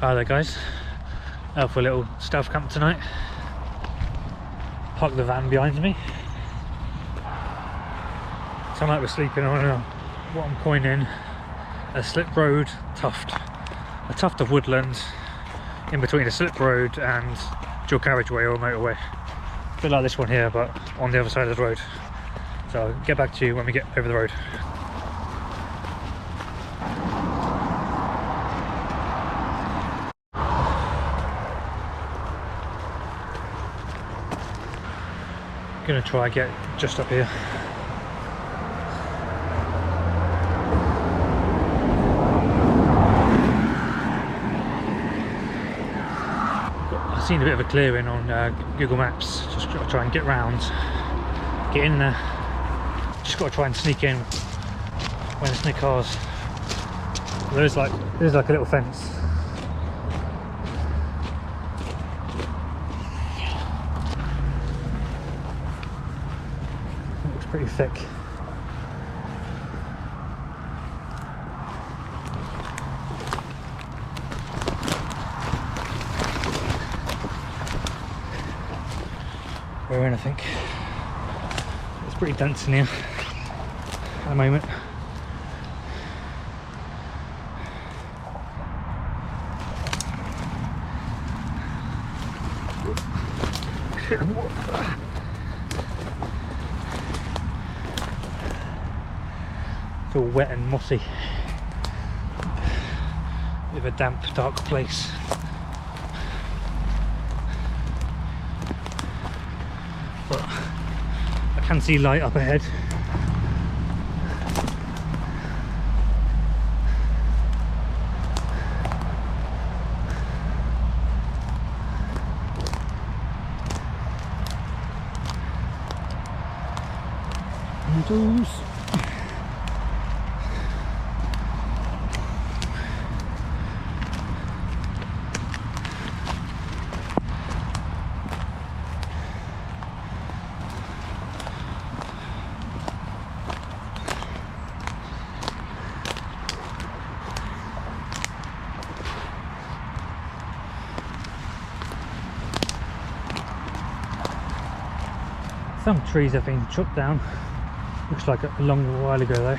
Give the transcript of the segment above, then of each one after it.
Hi there guys, out for a little stealth camp tonight. Park the van behind me. Tonight we're sleeping on what I'm coining a slip road tuft. A tuft of woodland in between a slip road and dual carriageway or motorway. A bit like this one here, but on the other side of the road. So I'll get back to you when we get over the road. Gonna try and get just up here. I've seen a bit of a clearing on Google Maps. Just got to try and get round, get in there. Just got to try and sneak in when there's no cars. There's like a little fence. Pretty thick. We're in, I think. It's pretty dense in here at the moment. It's all wet and mossy. Bit of a damp, dark place. But I can see light up ahead. Noodles. Some trees have been chopped down. Looks like a long while ago though.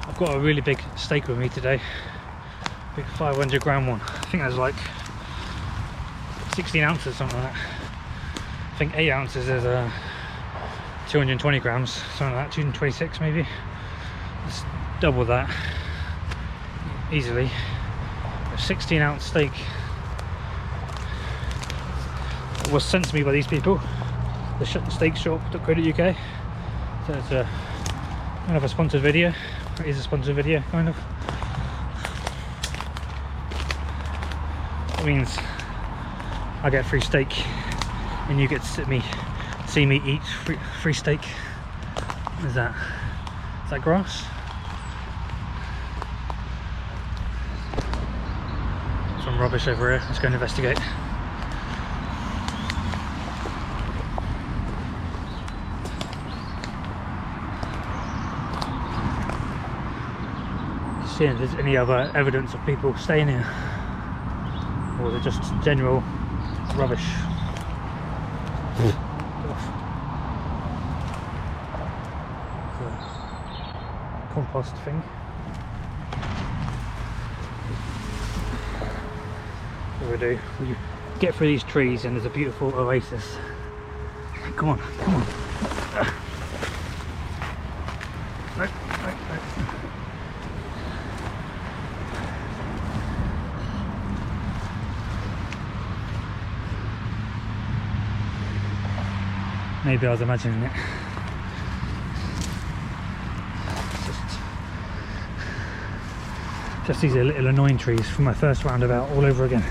I've got a really big steak with me today. Big 500 gram one. I think that's like 16 ounces, something like that. I think 8 ounces is 220 grams, something like that, 226 maybe. It's double that easily. A 16 ounce steak was sent to me by these people, the steakshop.co.uk. So it's a kind of a sponsored video. It is a sponsored video, kind of. It means I get free steak and you get to see me eat free steak. What is that? Is that grass? Some rubbish over here. Let's go and investigate. See if there's any other evidence of people staying here, or they're just general rubbish. Compost thing. What we do, we get through these trees and there's a beautiful oasis. Come on, come on. No. Maybe I was imagining it. Just these little annoying trees from my first roundabout all over again.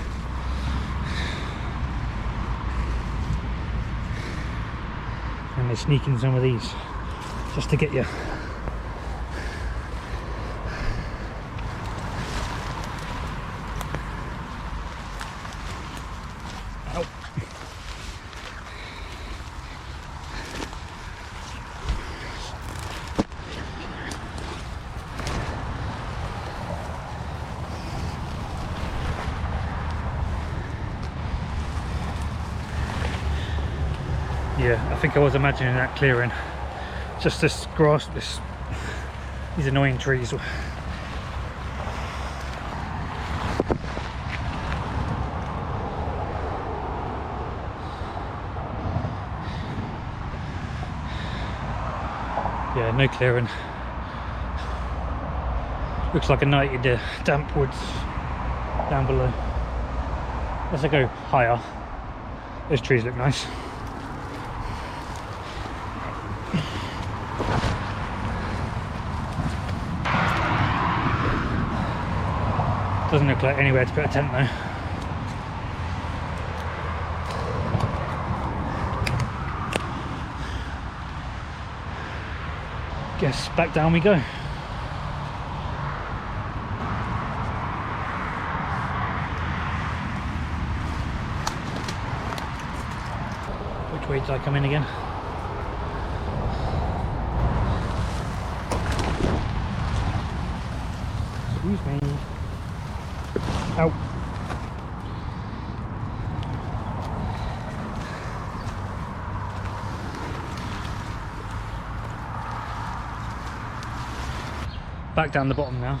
And they sneak in some of these just to get you. Yeah, I think I was imagining that clearing. Just this grass, these annoying trees. Yeah, no clearing. Looks like a night in the damp woods down below. As I go higher, those trees look nice. Doesn't look like anywhere to put a tent though. Guess back down we go. Which way did I come in again? Excuse me. Ow. Back down the bottom now.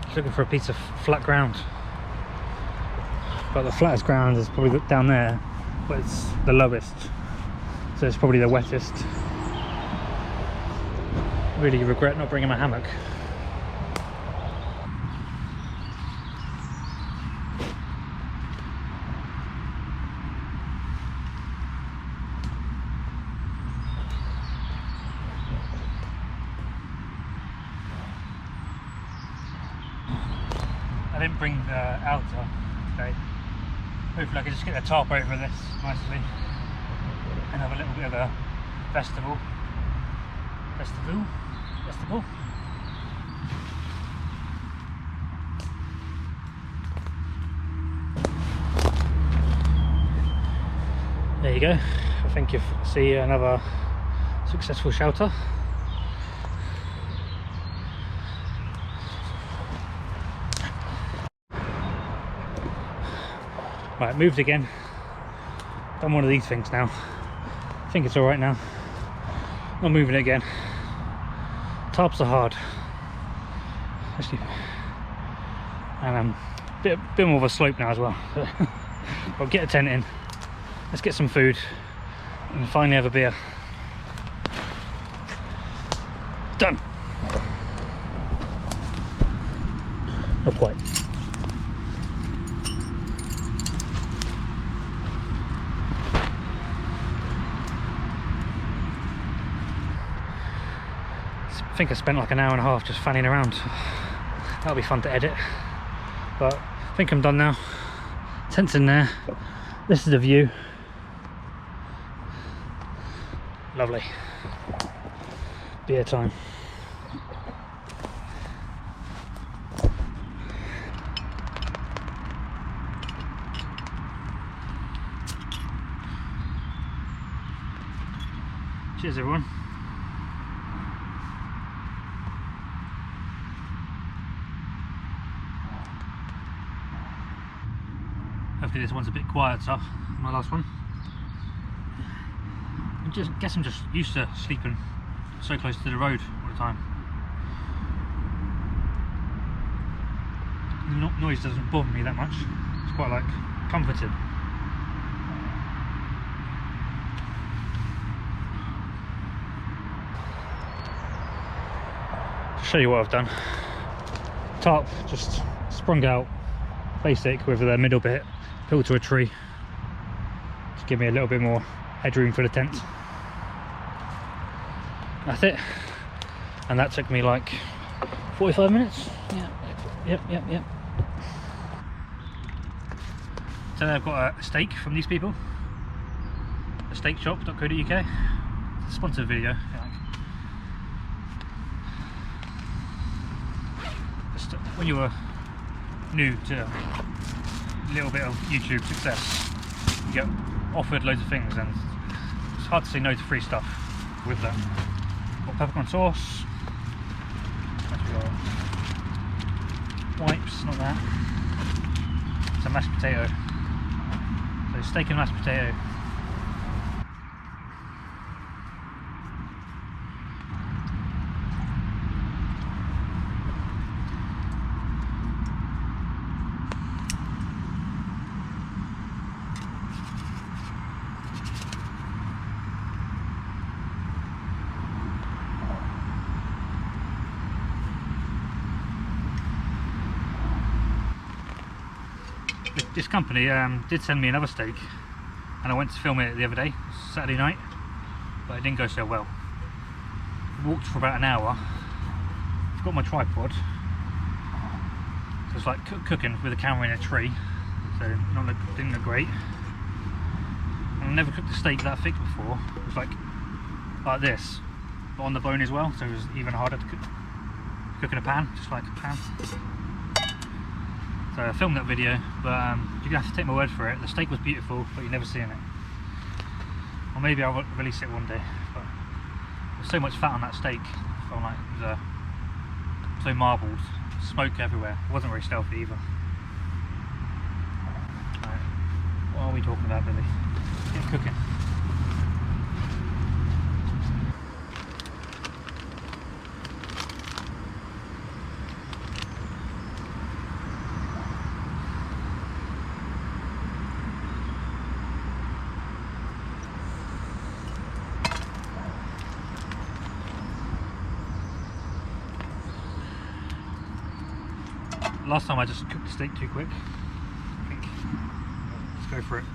Just looking for a piece of flat ground. But the flattest ground is probably down there, but it's the lowest. So it's probably the wettest. Really regret not bringing my hammock. I didn't bring the outer today. Hopefully I can just get the tarp over this nicely and have a little bit of a festival. There you go. I think you see another successful shelter. Right, moved again. Done one of these things now. I think it's all right now. Not moving it again. Tarps are hard, actually, and bit more of a slope now as well. I'll get a tent in. Let's get some food and finally have a beer. Done. Not quite. I think I spent like an hour and a half just fanning around. That'll be fun to edit. But I think I'm done now. Tent's in there. This is the view. Lovely. Beer time. Cheers everyone. Hopefully this one's a bit quieter than my last one. I guess I'm just used to sleeping so close to the road all the time. The noise doesn't bother me that much. It's quite like comforting. To show you what I've done. Tarp just sprung out, basic, with the middle bit built to a tree. Just give me a little bit more headroom for the tent. That's it. And that took me like 45 minutes. Yep. Today I've got a steak from these people. A steakshop.co.uk. It's a sponsored video. Just when you were new to a little bit of YouTube success, you get offered loads of things, and it's hard to say no to free stuff with them. Got peppercorn sauce, wipes, not that, some mashed potato, so steak and mashed potato. This company did send me another steak, and I went to film it the other day, Saturday night, but it didn't go so well. Walked for about an hour, forgot my tripod, so it's like cooking with a camera in a tree, so didn't look great. And I've never cooked a steak that thick before. It was like this, but on the bone as well, so it was even harder to cook in a pan, just like a pan. So I filmed that video, but you're gonna have to take my word for it. The steak was beautiful, but you're never seeing it. Or maybe I'll release it one day. But there's so much fat on that steak. I felt like it was so marbled, smoke everywhere. It wasn't very stealthy either. Right. What are we talking about, Billy? Get cooking. Last time I just cooked the steak too quick, I think. Let's go for it.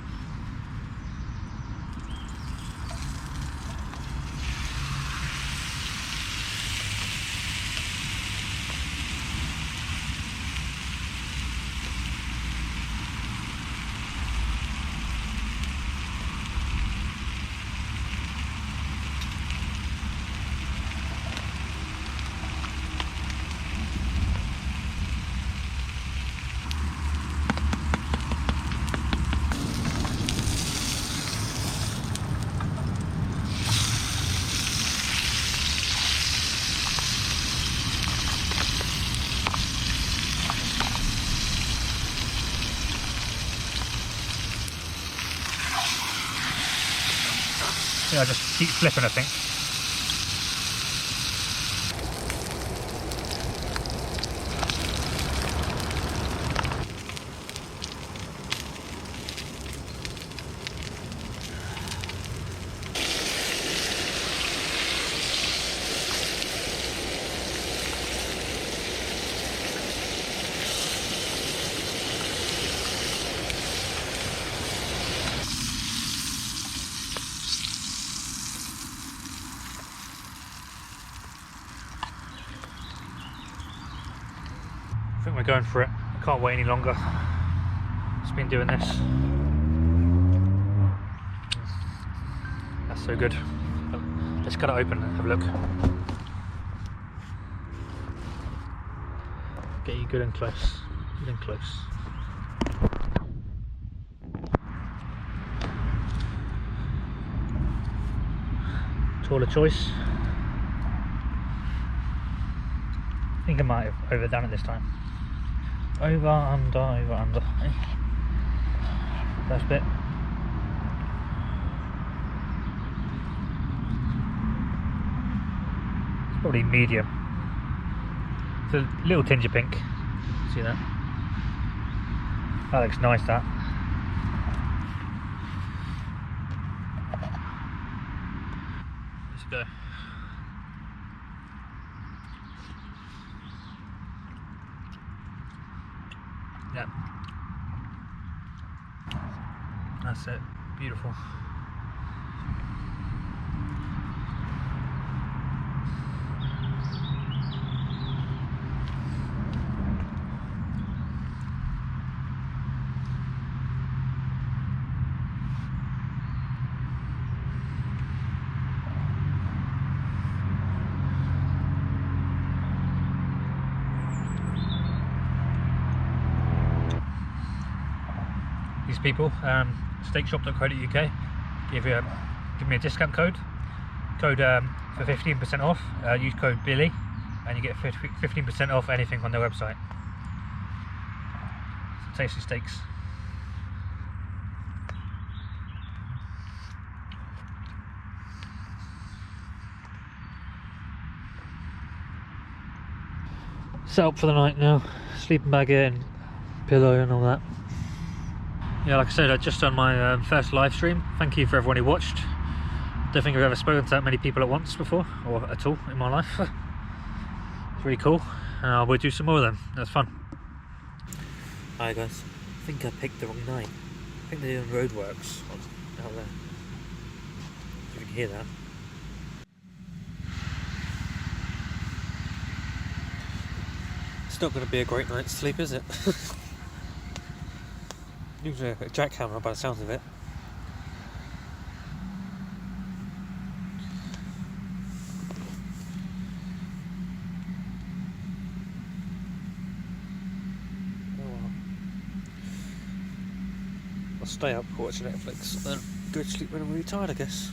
Yeah, I just keep flipping, I think. I think we're going for it. I can't wait any longer. Just been doing this. That's so good. Let's cut it open and have a look. Get you good and close. Good and close. Taller choice. I think I might have overdone it this time. Over, under, over, under. First bit. It's probably medium. It's a little tinge of pink. See that? That looks nice, that. Let's go. Yep. That's it. Beautiful. These people, steakshop.co.uk, give me a discount code for 15% off. Use code Billy and you get 15% off anything on their website. Tasty steaks. Set up for the night now, sleeping bag in, pillow and all that. Yeah, like I said, I've just done my first live stream. Thank you for everyone who watched. Don't think I've ever spoken to that many people at once before, or at all in my life. It's really cool. We'll do some more of them. That's fun. Hi guys. think I picked the wrong night. I think they're doing roadworks out there. If you can hear that. It's not going to be a great night's sleep, is it? Usually a jackhammer by the sounds of it. I'll stay up watching Netflix and then go to sleep when I'm really tired, I guess.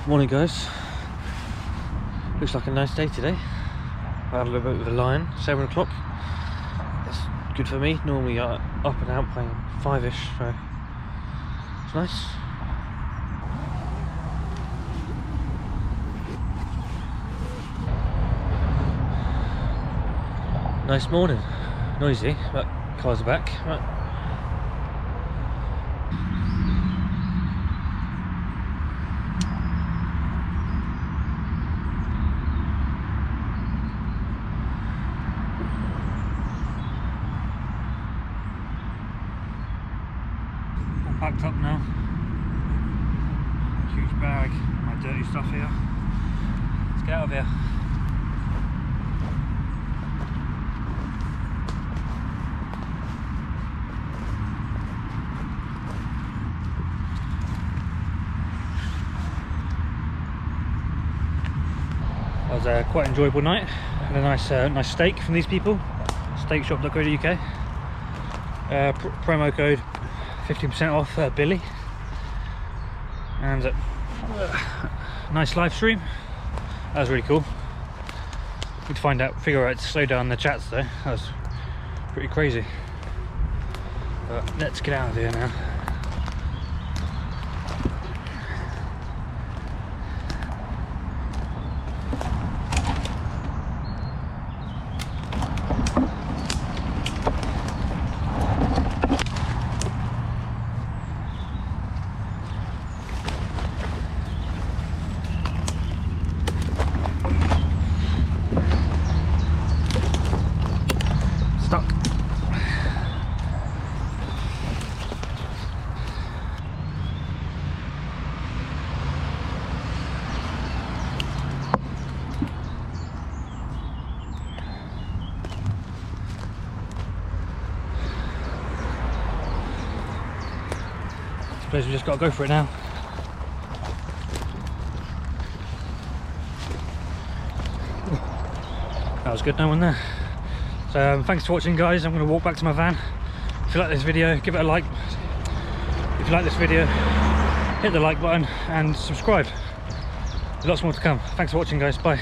Morning guys. Looks like a nice day today. I had a little bit with a lion, 7 o'clock. That's good for me. Normally up and out playing 5ish, so it's nice. Nice morning. Noisy, but cars are back. Right. All packed up now. Huge bag, my dirty stuff here. Let's get out of here. It was a quite enjoyable night. Had a nice steak from these people. Steakshop.co.uk. Promo code 15% off Billy. And nice live stream. That was really cool. Need to figure out to slow down the chats though. That was pretty crazy. But let's get out of here now. Stuck. Suppose we just got to go for it now. That was good, no one there. So thanks for watching guys. I'm going to walk back to my van. If you like this video, give it a like. If you like this video, hit the like button and subscribe. There's lots more to come. Thanks for watching guys, bye.